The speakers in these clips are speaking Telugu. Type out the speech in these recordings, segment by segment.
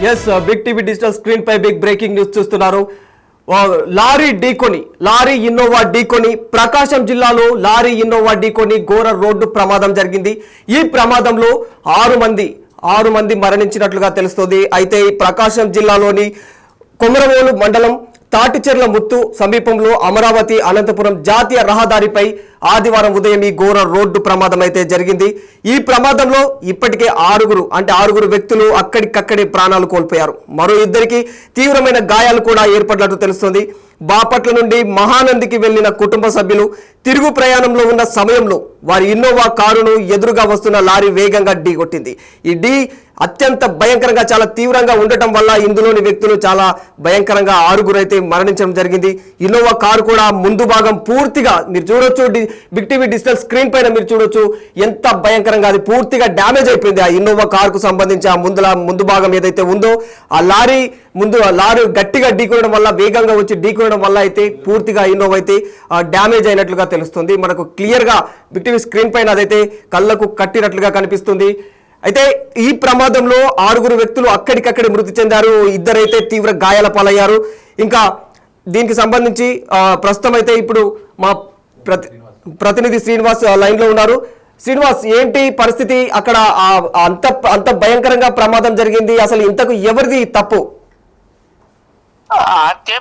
Yes big TV digital screen పై బిగ్ బ్రేకింగ్ న్యూస్ చూస్తున్నారు. లారీ ఇన్నోవా ఢీకొని ప్రకాశం జిల్లాలో లారీ ఇన్నోవా ఢీకొని ఘోర రోడ్డు ప్రమాదం జరిగింది. ఈ ప్రమాదంలో ఆరు మంది మరణించినట్లుగా తెలుస్తోంది. అయితే ప్రకాశం జిల్లాలోని కొమరవోలు మండలం తాటిచెర్ల ముత్తు సమీపంలో అమరావతి అనంతపురం జాతీయ రహదారిపై ఆదివారం ఉదయం ఈ ఘోర రోడ్డు ప్రమాదం అయితే జరిగింది. ఈ ప్రమాదంలో ఇప్పటికే ఆరుగురు వ్యక్తులు అక్కడికక్కడే ప్రాణాలు కోల్పోయారు. మరో ఇద్దరికి తీవ్రమైన గాయాలు కూడా ఏర్పడినట్టు తెలుస్తోంది. బాపట్ల నుండి మహానందికి వెళ్లిన కుటుంబ సభ్యులు తిరుగు ప్రయాణంలో ఉన్న సమయంలో వారి ఇన్నోవా కారును ఎదురుగా వస్తున్న లారీ వేగంగా ఢీకొట్టింది. ఈ అత్యంత భయంకరంగా చాలా తీవ్రంగా ఉండటం వల్ల ఇందులోని వ్యక్తులు చాలా భయంకరంగా ఆరుగురు అయితే మరణించడం జరిగింది. ఇన్నోవా కారు కూడా ముందు భాగం పూర్తిగా మీరు చూడొచ్చు, బిగ్ టీవీ డిజిటల్ స్క్రీన్ పైన మీరు చూడొచ్చు ఎంత భయంకరంగా అది పూర్తిగా డ్యామేజ్ అయిపోయింది. ఆ ఇన్నోవా కారుకు సంబంధించి ఆ ముందు భాగం ఏదైతే ఉందో ఆ లారీ గట్టిగా ఢీకొనడం వల్ల వేగంగా వచ్చి ఢీకొనడం వల్ల అయితే పూర్తిగా ఇన్నోవా అయితే డ్యామేజ్ అయినట్లుగా తెలుస్తుంది. మనకు క్లియర్ గా బిగ్ టీవీ స్క్రీన్ పైన అదైతే కళ్ళకు కట్టినట్లుగా కనిపిస్తుంది. అయితే ఈ ప్రమాదంలో ఆరుగురు వ్యక్తులు అక్కడికక్కడే మృతి చెందారు. ఇద్దరైతే తీవ్ర గాయాల పాలయ్యారు. ఇంకా దీనికి సంబంధించి ప్రస్తుతం అయితే ఇప్పుడు మా ప్రతినిధి శ్రీనివాస్ లైన్ లో ఉన్నారు. శ్రీనివాస్, ఏంటి పరిస్థితి అక్కడ? అంత భయంకరంగా ప్రమాదం జరిగింది. అసలు ఇంతకు ఎవరిది తప్పు?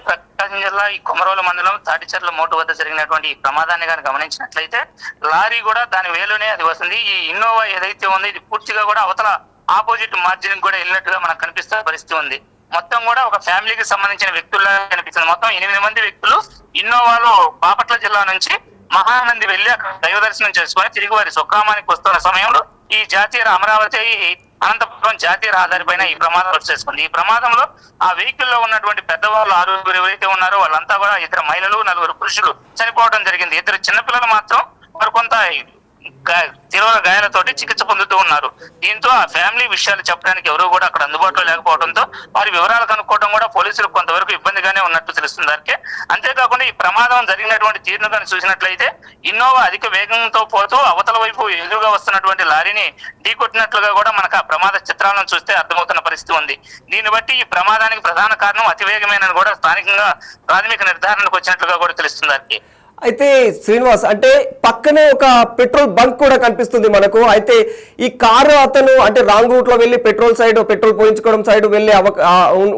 ప్రకాశం జిల్లా ఈ కొమరవోలు మండలం తాటిచెర్ల మోటు వద్ద జరిగినటువంటి ఈ ప్రమాదాన్ని కానీ గమనించినట్లయితే లారీ కూడా దాని వేలోనే అది వస్తుంది. ఈ ఇన్నోవా ఏదైతే ఉందో ఇది పూర్తిగా కూడా అవతల ఆపోజిట్ మార్జిన్ కూడా వెళ్ళినట్టుగా మనకు కనిపిస్తున్న పరిస్థితి ఉంది. మొత్తం కూడా ఒక ఫ్యామిలీకి సంబంధించిన వ్యక్తుల్లా కనిపిస్తుంది. మొత్తం 8 మంది వ్యక్తులు ఇన్నోవాలో బాపట్ల జిల్లా నుంచి మహానంది వెళ్లి అక్కడ దైవ దర్శనం చేసుకుని తిరిగి వారి స్వగ్రామానికి వస్తున్న సమయంలో ఈ అమరావతి అనంతపురం జాతీయ రహదారి పైన ఈ ప్రమాదం వచ్చేసుకుంది. ఈ ప్రమాదంలో ఆ వెహికల్ లో ఉన్నటువంటి పెద్దవాళ్ళు 6 ఎవరైతే ఉన్నారో వాళ్ళంతా కూడా 2 మహిళలు 4 పురుషులు చనిపోవడం జరిగింది. 2 చిన్నపిల్లలు మాత్రం వారు కొంత తీవ్ర గాయాలతోటి చికిత్స పొందుతూ ఉన్నారు. దీంతో ఆ ఫ్యామిలీ విషయాలు చెప్పడానికి ఎవరు కూడా అక్కడ అందుబాటులో లేకపోవడంతో వారి వివరాలు కనుక్కోవడం కూడా పోలీసులకు కొంతవరకు ఇబ్బందిగానే ఉన్నట్టు తెలుస్తుంది. దానికి అంతేకాకుండా ఈ ప్రమాదం జరిగినటువంటి తీరును కానీ చూసినట్లయితే ఇన్నోవా అధిక వేగంతో పోతూ అవతల వైపు ఎదురుగా వస్తున్నటువంటి లారీని ఢీకొట్టినట్లుగా కూడా మనకు ఆ ప్రమాద చిత్రాలను చూస్తే అర్థమవుతున్న పరిస్థితి ఉంది. దీన్ని బట్టి ఈ ప్రమాదానికి ప్రధాన కారణం అతివేగమేనని కూడా స్థానికంగా ప్రాథమిక నిర్ధారణకు వచ్చినట్లుగా కూడా తెలుస్తుంది. దానికి అయితే శ్రీనివాస్, అంటే పక్కనే ఒక పెట్రోల్ బంక్ కూడా కనిపిస్తుంది మనకు. అయితే ఈ కారు అతను అంటే రాంగ్ రూట్ లో వెళ్ళి పెట్రోల్ పోయించుకోవడం సైడ్ వెళ్ళి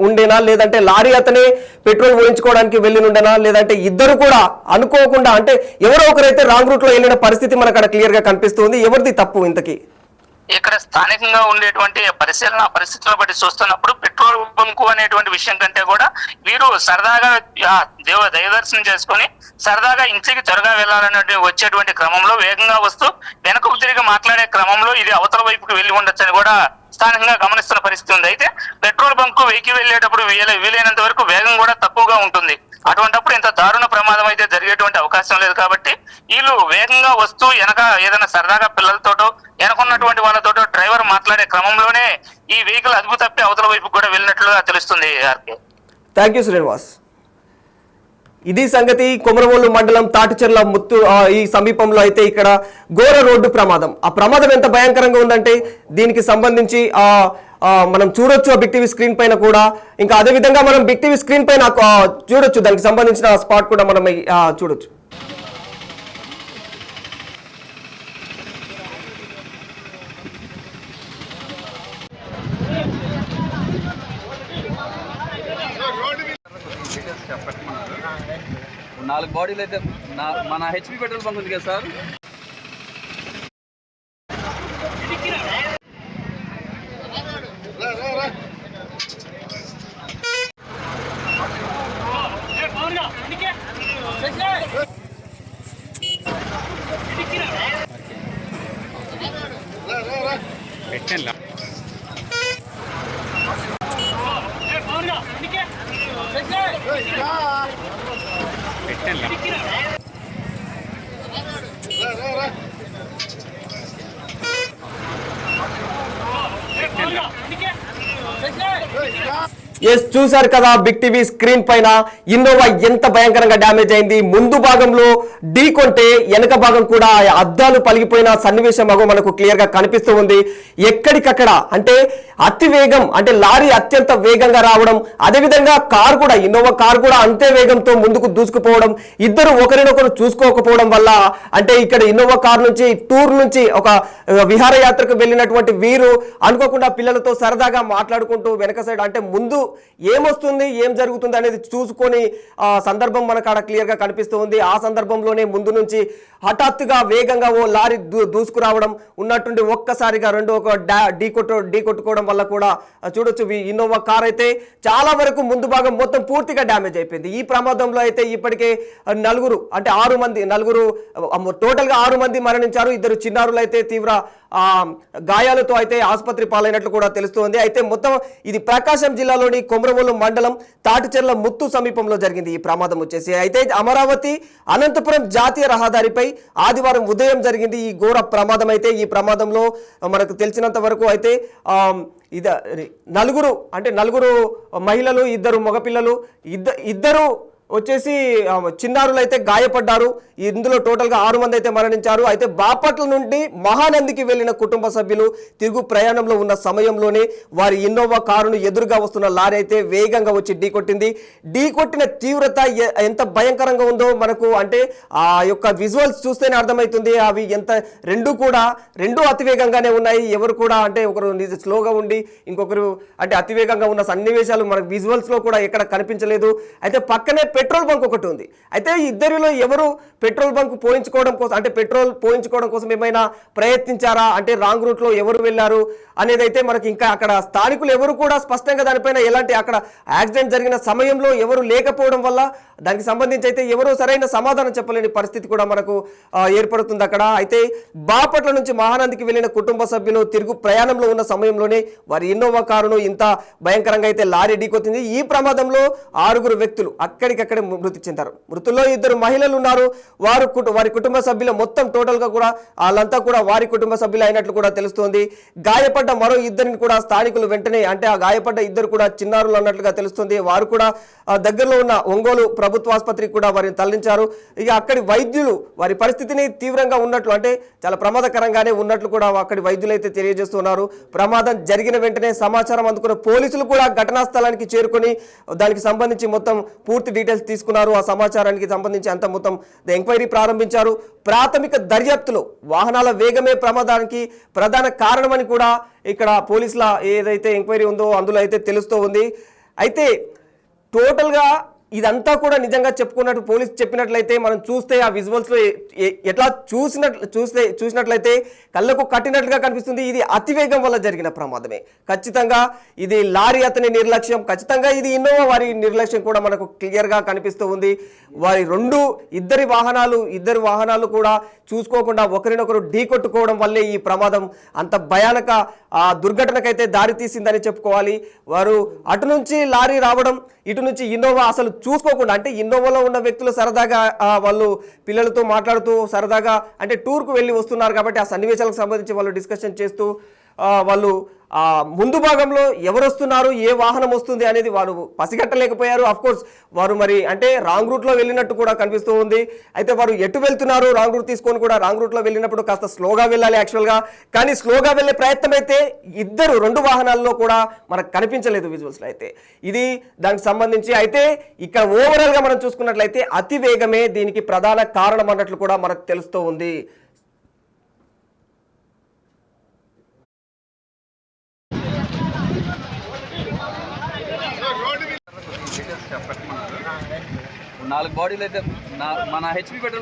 ఉండేనా, లేదంటే లారీ అతనే పెట్రోల్ పోయించుకోవడానికి వెళ్ళి ఉండేనా, లేదంటే ఇద్దరు కూడా అనుకోకుండా అంటే ఎవరో ఒకరైతే రాంగ్ రూట్ లో వెళ్ళిన పరిస్థితి మనకు అక్కడ క్లియర్ గా కనిపిస్తుంది. ఎవరిది తప్పు ఇంతకీ? ఇక్కడ స్థానికంగా ఉండేటువంటి పరిస్థితులను బట్టి చూస్తున్నప్పుడు పెట్రోల్ బంకు అనేటువంటి విషయం కంటే కూడా వీరు సరదాగా దైవ దర్శనం చేసుకుని సరదాగా ఇంటికి త్వరగా వెళ్లాలనే వచ్చేటువంటి క్రమంలో వేగంగా వస్తూ వెనకకు తిరిగి మాట్లాడే క్రమంలో ఇది అవతల వైపుకి వెళ్లి ఉండొచ్చని కూడా స్థానికంగా గమనిస్తున్న పరిస్థితి ఉంది. అయితే పెట్రోల్ బంకు వెహికల్ వెళ్లేటప్పుడు వీలైనంత వరకు వేగం కూడా తక్కువగా ఉంటుంది. అటువంటిప్పుడు ఇంత దారుణ ప్రమాదం అయితే జరిగేటువంటి అవకాశం లేదు. కాబట్టి వీళ్ళు వేగంగా వస్తూ వెనక ఏదైనా సరదాగా పిల్లలతోటో వెనకున్నటువంటి వాళ్ళతోటో డ్రైవర్ మాట్లాడే క్రమంలోనే ఈ వెహికల్ అదుపు తప్పి అవతల వైపు కూడా వెళ్ళినట్లుగా తెలుస్తుంది. Thank you Srinivas. ఇది సంగతి. కొమరవోలు మండలం తాటిచెర్ల ముత్తు ఈ సమీపంలో అయితే ఇక్కడ ఘోర రోడ్డు ప్రమాదం. ఆ ప్రమాదం ఎంత భయంకరంగా ఉందంటే దీనికి సంబంధించి మనం చూడొచ్చు బిగ్ టీవీ స్క్రీన్ పైన కూడా. ఇంకా అదే విధంగా మనం బిగ్ టీవీ స్క్రీన్ పైన చూడొచ్చు, దానికి సంబంధించిన స్పాట్ కూడా మనం చూడొచ్చు. నాలుగు బాడీలు అయితే మన హెచ్పి పెట్రోల్ బంక్ ఉంది కదా సార్, పెట్టండి ఎస్, చూశారు కదా బిగ్ టీవీ స్క్రీన్ పైన ఇన్నోవా ఎంత భయంకరంగా డ్యామేజ్ అయింది. ముందు భాగంలో ఢీకొంటే వెనక భాగం కూడా అద్దాలు పలిగిపోయిన సన్నివేశం మనకు క్లియర్ గా కనిపిస్తూ ఉంది. ఎక్కడికక్కడ అంటే అతి వేగం అంటే లారీ అత్యంత వేగంగా రావడం, అదేవిధంగా కారు కూడా ఇన్నోవా కారు కూడా అంతే వేగంతో ముందుకు దూసుకుపోవడం, ఇద్దరు ఒకరినొకరు చూసుకోకపోవడం వల్ల అంటే ఇక్కడ ఇన్నోవా కారు నుంచి టూర్ నుంచి ఒక విహారయాత్రకు వెళ్ళినటువంటి వీరు అనుకోకుండా పిల్లలతో సరదాగా మాట్లాడుకుంటూ వెనక సైడ్ అంటే ముందు ఏమొస్తుంది ఏం జరుగుతుంది అనేది చూసుకొని సందర్భం మనకు అక్కడ క్లియర్గా కనిపిస్తూ ఉంది. ఆ సందర్భంలోనే ముందు నుంచి హఠాత్తుగా వేగంగా ఓ లారీ దూసుకురావడం, ఉన్నట్టుండి ఒక్కసారిగా ఒక ఢీ కొట్టుకోవడం వల్ల కూడా చూడొచ్చు ఇన్నోవా కార్ అయితే చాలా వరకు ముందు భాగం మొత్తం పూర్తిగా డ్యామేజ్ అయిపోయింది. ఈ ప్రమాదంలో అయితే ఇప్పటికే టోటల్గా 6 మంది మరణించారు. 2 చిన్నారులు అయితే తీవ్ర గాయాలతో అయితే ఆసుపత్రి పాలైనట్లు కూడా తెలుస్తోంది. అయితే మొత్తం ఇది ప్రకాశం జిల్లాలోని కొమరవోలు మండలం తాటిచెర్ల ముత్తు సమీపంలో జరిగింది ఈ ప్రమాదం వచ్చేసి. అయితే అమరావతి అనంతపురం జాతీయ రహదారిపై ఆదివారం ఉదయం జరిగింది ఈ ఘోర ప్రమాదం. అయితే ఈ ప్రమాదంలో మనకు తెలిసినంత వరకు అయితే నలుగురు మహిళలు, 2 మగపిల్లలు, ఇద్దరు వచ్చేసి చిన్నారులు అయితే గాయపడ్డారు. ఇందులో టోటల్గా 6 మంది అయితే మరణించారు. అయితే బాపట్ల నుండి మహానందికి వెళ్లిన కుటుంబ సభ్యులు తిరుగు ప్రయాణంలో ఉన్న సమయంలోనే వారి ఇన్నోవా కారును ఎదురుగా వస్తున్న లారీ అయితే వేగంగా వచ్చి ఢీకొట్టిన తీవ్రత ఎంత భయంకరంగా ఉందో మనకు అంటే ఆ యొక్క విజువల్స్ చూస్తేనే అర్థమవుతుంది. అవి రెండు అతివేగంగానే ఉన్నాయి. ఎవరు కూడా అంటే ఒకరు స్లోగా ఉండి ఇంకొకరు అంటే అతివేగంగా ఉన్న సన్నివేశాలు మనకు విజువల్స్ లో కూడా ఎక్కడ కనిపించలేదు. అయితే పక్కనే పెట్రోల్ బంక్ ఒకటి ఉంది. అయితే ఇద్దరిలో ఎవరు పెట్రోల్ బంక్ పెట్రోల్ పోయించుకోవడం కోసం ఏమైనా ప్రయత్నించారా అంటే రాంగ్ రూట్ లో ఎవరు వెళ్ళారు అనేది అయితే మనకి ఇంకా అక్కడ స్థానికులు ఎవరు కూడా స్పష్టంగా దానిపైన ఎలాంటి అక్కడ యాక్సిడెంట్ జరిగిన సమయంలో ఎవరు లేకపోవడం వల్ల దానికి సంబంధించి అయితే ఎవరు సరైన సమాధానం చెప్పలేని పరిస్థితి కూడా మనకు ఏర్పడుతుంది అక్కడ. అయితే బాపట్ల నుంచి మహానందికి వెళ్ళిన కుటుంబ సభ్యులు తిరుగు ప్రయాణంలో ఉన్న సమయంలోనే వారి ఇన్నోవా కారును ఇంత భయంకరంగా అయితే లారీ ఢీకొట్టింది. ఈ ప్రమాదంలో 6 వ్యక్తులు అక్కడికక్కడే మృతి చెందారు. మృతుల్లో 2 మహిళలు ఉన్నారు. వారి కుటుంబ సభ్యులు మొత్తం టోటల్ గా కూడా వాళ్ళంతా కూడా వారి కుటుంబ సభ్యులు అయినట్లు కూడా తెలుస్తోంది. గాయపడ్డ మరో 2 కూడా స్థానికులు వెంటనే అంటే ఆ గాయపడ్డ 2 కూడా చిన్నారులు అన్నట్లుగా తెలుస్తుంది. వారు కూడా దగ్గరలో ఉన్న ఒంగోలు ప్రభుత్వ ఆసుపత్రికి కూడా వారిని తరలించారు. ఇక అక్కడి వైద్యులు వారి పరిస్థితిని తీవ్రంగా ఉన్నట్లు అంటే చాలా ప్రమాదకరంగానే ఉన్నట్లు కూడా అక్కడి వైద్యులు అయితే తెలియజేస్తున్నారు. ప్రమాదం జరిగిన వెంటనే సమాచారం అందుకున్న పోలీసులు కూడా ఘటనా స్థలానికి చేరుకొని దానికి సంబంధించి మొత్తం పూర్తి డీటెయిల్స్ తీసుకున్నారు. ఆ సమాచారానికి సంబంధించి అంత మొత్తం ఎంక్వైరీ ప్రారంభించారు. ప్రాథమిక దర్యాప్తులో వాహనాల వేగమే ప్రమాదానికి ప్రధాన కారణమని కూడా ఇక్కడ పోలీసుల ఏదైతే ఎంక్వైరీ ఉందో అందులో అయితే తెలుస్తూ ఉంది. అయితే టోటల్గా ఇదంతా కూడా నిజంగా చెప్పుకున్నట్టు పోలీసు చెప్పినట్లయితే మనం చూస్తే ఆ విజువల్స్లో ఎట్లా చూసినట్లయితే కళ్ళకు కట్టినట్లుగా కనిపిస్తుంది. ఇది అతివేగం వల్ల జరిగిన ప్రమాదమే. ఖచ్చితంగా ఇది లారీ అతని నిర్లక్ష్యం, ఖచ్చితంగా ఇది ఇన్నోవా వారి నిర్లక్ష్యం కూడా మనకు క్లియర్గా కనిపిస్తూ ఉంది. వారి ఇద్దరు వాహనాలు కూడా చూసుకోకుండా ఒకరినొకరు ఢీకొట్టుకోవడం వల్లే ఈ ప్రమాదం అంత భయానక దుర్ఘటనకైతే దారితీసిందని చెప్పుకోవాలి. వారు అటు నుంచి లారీ రావడం, ఇటు నుంచి ఇన్నోవా అసలు చూసుకోకుండా అంటే ఇన్నోవాలో ఉన్న వ్యక్తులు సరదాగా వాళ్ళు పిల్లలతో మాట్లాడుతూ సరదాగా అంటే టూర్కు వెళ్ళి వస్తున్నారు కాబట్టి ఆ సన్నివేశాలకు సంబంధించి వాళ్ళు డిస్కషన్ చేస్తూ వాళ్ళు ముందు భాగంలో ఎవరు వస్తున్నారు, ఏ వాహనం వస్తుంది అనేది వారు పసిగట్టలేకపోయారు. అఫ్ కోర్స్ వారు మరి అంటే రాంగ్ రూట్లో వెళ్ళినట్టు కూడా కనిపిస్తూ ఉంది. అయితే వారు ఎటు వెళ్తున్నారు, రాంగ్ రూట్ తీసుకొని కూడా రాంగ్ రూట్లో వెళ్ళినప్పుడు కాస్త స్లోగా వెళ్ళాలి యాక్చువల్గా. కానీ స్లోగా వెళ్ళే ప్రయత్నం అయితే 2 వాహనాల్లో కూడా మనకు కనిపించలేదు విజువల్స్లో. అయితే ఇది దానికి సంబంధించి అయితే ఇక్కడ ఓవరాల్గా మనం చూసుకున్నట్లయితే అతి వేగమే దీనికి ప్రధాన కారణం అన్నట్లు కూడా మనకు తెలుస్తూ ఉంది. నాలుగు బాడీలు అయితే మన హెచ్పి పెట్రోల్